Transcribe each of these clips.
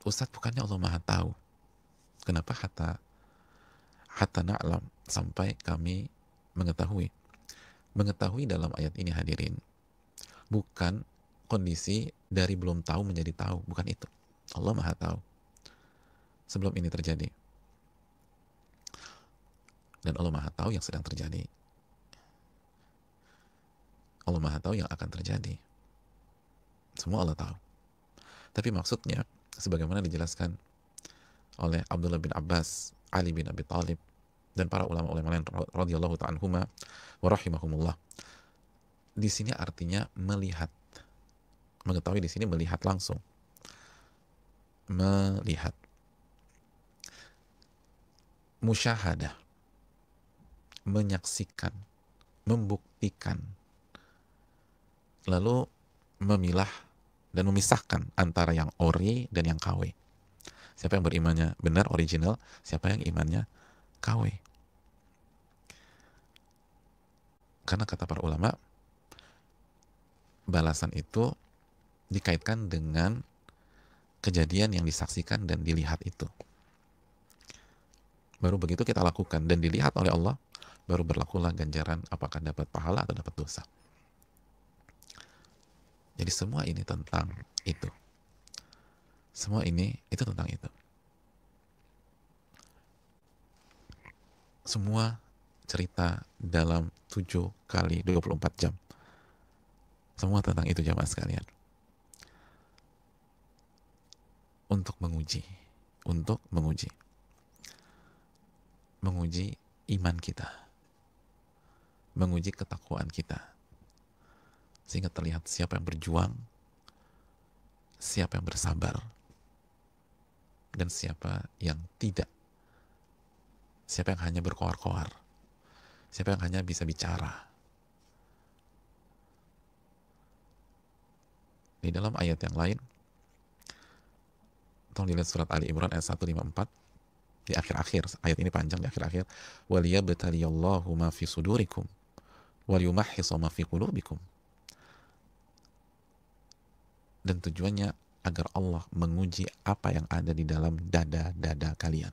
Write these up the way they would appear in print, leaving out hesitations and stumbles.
Ustadz, bukannya Allah Maha tahu? Kenapa hatta na'lam, sampai kami mengetahui? Mengetahui dalam ayat ini, hadirin, bukan kondisi dari belum tahu menjadi tahu, bukan itu. Allah Maha tahu sebelum ini terjadi, dan Allah Maha tahu yang sedang terjadi. Allah Maha tahu yang akan terjadi. Semua Allah tahu. Tapi maksudnya, sebagaimana dijelaskan oleh Abdullah bin Abbas, Ali bin Abi Thalib, dan para ulama-ulama lain radhiyallahu ta'ala anhuma wa rahimahumullah, di sini artinya melihat. Mengetahui di sini melihat langsung. Melihat. Musyahadah. Menyaksikan. Membuktikan. Lalu memilah dan memisahkan antara yang ori dan yang KW. Siapa yang berimannya benar, original, siapa yang imannya KW. Karena kata para ulama, balasan itu dikaitkan dengan kejadian yang disaksikan dan dilihat itu. Baru begitu kita lakukan dan dilihat oleh Allah, baru berlakulah ganjaran, apakah dapat pahala atau dapat dosa. Jadi semua ini tentang itu. Semua ini itu tentang itu. Semua cerita dalam 7 kali 24 jam. Semua tentang itu, jamaah sekalian. Untuk menguji iman kita, menguji ketakwaan kita, sehingga terlihat siapa yang berjuang, siapa yang bersabar, dan siapa yang tidak, siapa yang hanya berkoar-koar, siapa yang hanya bisa bicara. Di dalam ayat yang lain, tolong dilihat surat Ali Imran ayat 154, di akhir-akhir, ayat ini panjang, di akhir-akhir, وَلِيَبْتَلِيَ مَا فِي صُدُورِكُمْ وَلِيُمَحِّصَ مَا فِي قُلُوبِكُمْ. Dan tujuannya agar Allah menguji apa yang ada di dalam dada-dada kalian.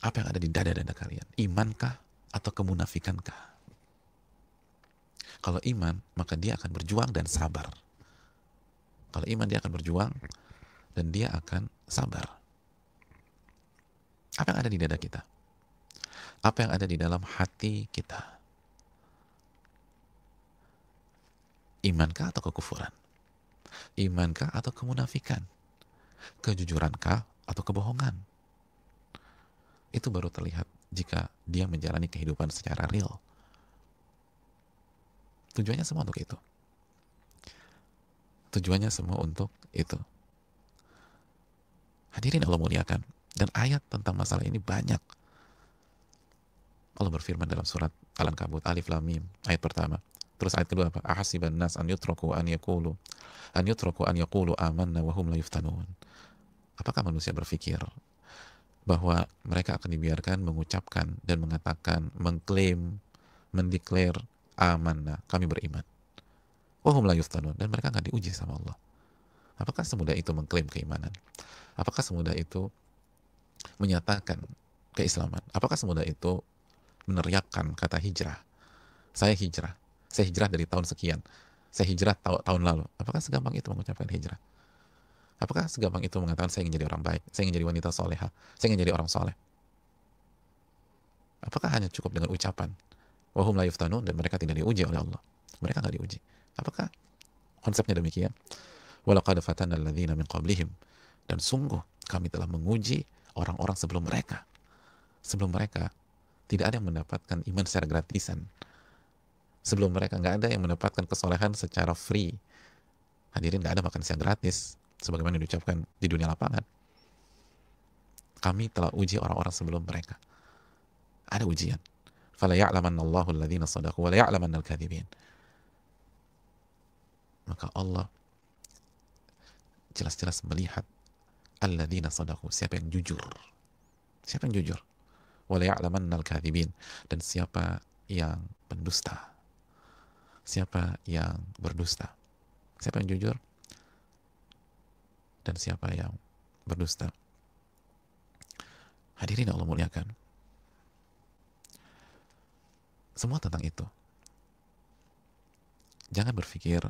Apa yang ada di dada-dada kalian? Imankah atau kemunafikankah? Kalau iman, maka dia akan berjuang dan sabar. Kalau iman, dia akan berjuang dan dia akan sabar. Apa yang ada di dada kita? Apa yang ada di dalam hati kita? Imankah atau kekufuran? Imankah atau kemunafikan? Kejujurankah atau kebohongan? Itu baru terlihat jika dia menjalani kehidupan secara real. Tujuannya semua untuk itu. Tujuannya semua untuk itu. Hadirin Allah muliakan. Dan ayat tentang masalah ini banyak. Allah berfirman dalam surat Al-Ankabut, Alif Lam Mim, ayat pertama. Terus ayat kedua apa? Ahasiban nas an yutraku an yaqulu amanna wa hum la yuftanun. Apakah manusia berpikir bahwa mereka akan dibiarkan mengucapkan dan mengatakan, mengklaim, mendeklar amanna, kami beriman, wa hum la yuftanun, dan mereka nggak diuji sama Allah? Apakah semudah itu mengklaim keimanan? Apakah semudah itu menyatakan keislaman? Apakah semudah itu meneriakkan kata hijrah? Saya hijrah dari tahun sekian, saya hijrah tahun lalu. Apakah segampang itu mengucapkan hijrah? Apakah segampang itu mengatakan saya ingin jadi orang baik, saya ingin jadi wanita soleha, saya ingin jadi orang soleh? Apakah hanya cukup dengan ucapan wahum la yuftanun dan mereka tidak diuji oleh Allah? Mereka nggak diuji. Apakah konsepnya demikian? Walaqad fatanna alladzina min qablihim, dan sungguh kami telah menguji orang-orang sebelum mereka. Sebelum mereka tidak ada yang mendapatkan iman secara gratisan. Sebelum mereka nggak ada yang mendapatkan kesolehan secara free. Hadirin, nggak ada makan siang gratis, sebagaimana diucapkan di dunia lapangan. Kami telah uji orang-orang sebelum mereka. Ada ujian. Fala ya'lamanna Allahu alladhina sadaqu wa la ya'lamanna al-kadhibin. Maka Allah jelas-jelas melihat alladzina sadaqu, siapa yang jujur. Siapa yang jujur? Wa la ya'lamanna al-kadhibin, dan siapa yang pendusta. siapa yang berdusta, siapa yang jujur, dan siapa yang berdusta. Hadirin Allah muliakan, semua tentang itu. Jangan berpikir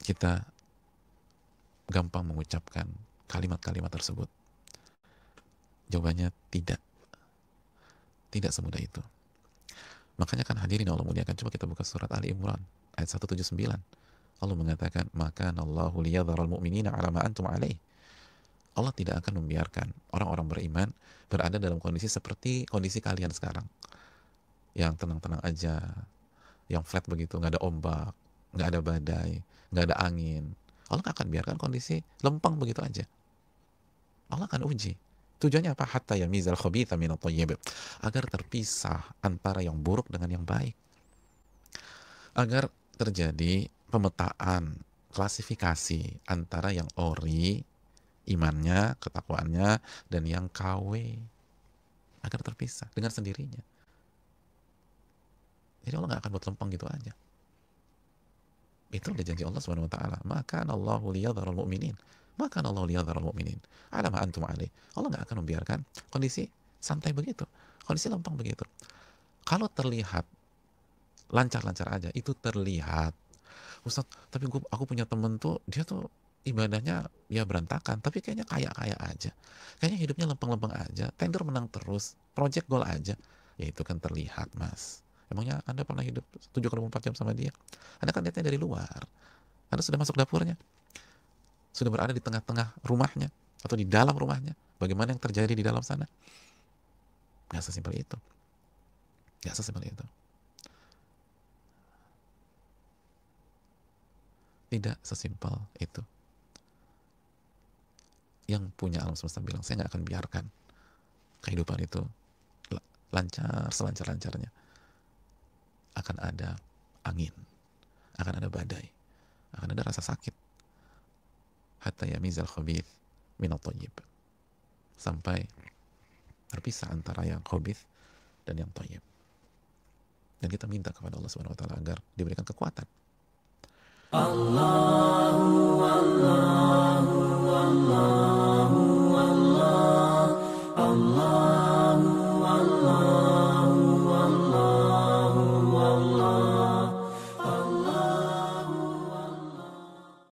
kita gampang mengucapkan kalimat-kalimat tersebut. Jawabannya tidak. Tidak semudah itu. Makanya kan hadirin Allah muliakan, coba kita buka surat Ali Imran ayat 179. Allah mengatakan, maka Allahu liyadharal mu'minina ala ma antum alaih. Allah tidak akan membiarkan orang-orang beriman berada dalam kondisi seperti kondisi kalian sekarang, yang tenang-tenang aja, yang flat begitu, nggak ada ombak, nggak ada badai, nggak ada angin. Allah nggak akan biarkan kondisi lempeng begitu aja. Allah akan uji. Tujuannya apa? Hatta yamizal khabitha minat thayyib, agar terpisah antara yang buruk dengan yang baik, agar terjadi pemetaan, klasifikasi antara yang ori imannya, ketakwaannya, dan yang KW, agar terpisah dengan sendirinya. Jadi Allah nggak akan buat lempeng gitu aja. Itu udah janji Allah Subhanahu wa taala. Maka Allahu liyadharul mu'minin. Maka Allahu liyadharul mu'minin ala ma antum alaih. Allah nggak akan membiarkan kondisi santai begitu, kondisi lempeng begitu. Kalau terlihat lancar-lancar aja, itu terlihat. Ustaz, tapi aku punya temen tuh, dia tuh ibadahnya ya berantakan, tapi kayaknya kaya-kaya aja, kayaknya hidupnya lempeng-lempeng aja, tender menang terus, project goal aja. Ya itu kan terlihat, Mas. Emangnya Anda pernah hidup 7x24 jam sama dia? Anda kan lihatnya dari luar. Anda sudah masuk dapurnya, sudah berada di tengah-tengah rumahnya atau di dalam rumahnya. Bagaimana yang terjadi di dalam sana? Gak sesimpel itu. Gak sesimpel itu. Tidak sesimpel itu. Yang punya alam semesta bilang, saya nggak akan biarkan kehidupan itu lancar selancar-lancarnya. Akan ada angin, akan ada badai, akan ada rasa sakit. Hatta yamizal khabith minat thayyib, sampai terpisah antara yang khabith dan yang thayyib. Dan kita minta kepada Allah Subhanahu wa taala agar diberikan kekuatan. Allah